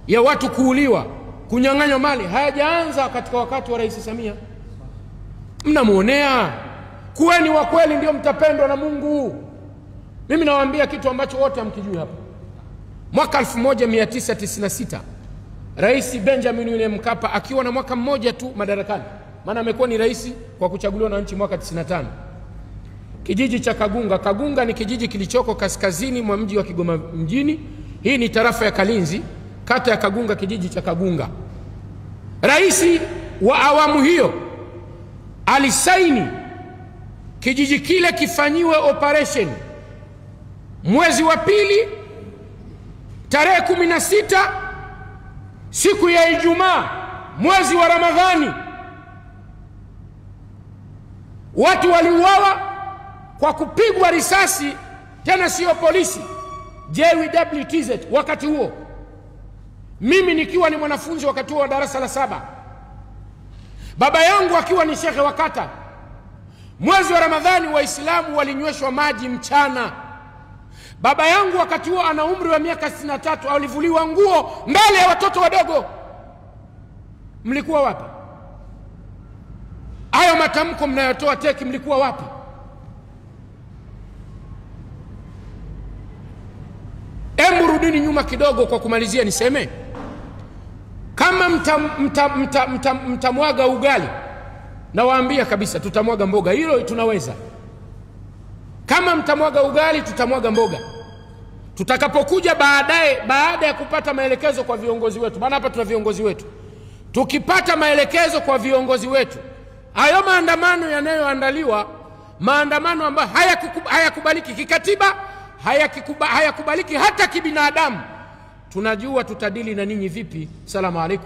ya watu kuuliwa, kunyang'anywa mali hayajaanza katika wakati wa Rais Samia. Mnamuonea. Kuweni wa kweli ndio mtapendwa na Mungu. Mimi nawaambia kitu ambacho wote hamkijui hapa. Mwaka 1996 Rais Benjamin William Mkapa akiwa na mwaka mmoja tu madarakani, maana amekuwa ni rais kwa kuchaguliwa na nchi mwaka 95, kijiji cha Kagunga. Kagunga ni kijiji kilichoko kaskazini mwa mji wa Kigoma mjini. Hii ni tarafa ya Kalinzi, kata ya Kagunga, kijiji cha Kagunga. Rais wa awamu hiyo alisaini kijiji kile kifanyiwe operation mwezi wa pili tarehe 16 siku ya Ijumaa mwezi wa Ramadhani. Watu waliuawa kwa kupigwa risasi, tena sio polisi, JWTZ. Wakati huo mimi nikiwa ni mwanafunzi wakati huo wa darasa la 7, baba yangu akiwa ni shekhe wa kata. Mwezi wa Ramadhani Waislamu walinyweshwa maji mchana. Baba yangu wakati huo ana umri wa miaka 63, alivuliwa nguo mbele ya watoto wadogo. Mlikuwa wapi? Hayo matamko mnayotoa teki, mlikuwa wapi? Hebu rudini nyuma kidogo. Kwa kumalizia niseme, kama mtamwaga ugali, na waambia kabisa tutamwaga mboga, hilo tunaweza. Kama mtamwaga ugali, tutamwaga mboga. Tutakapokuja baada ya kupata maelekezo kwa viongozi wetu, maana hapa tuna viongozi wetu, tukipata maelekezo kwa viongozi wetu, hayo maandamano yanayoandaliwa, maandamano ambayo hayakubaliki kikatiba, hayakubaliki hata kibinadamu, tunajua tutadili na ninyi vipi. Salamu alaikum.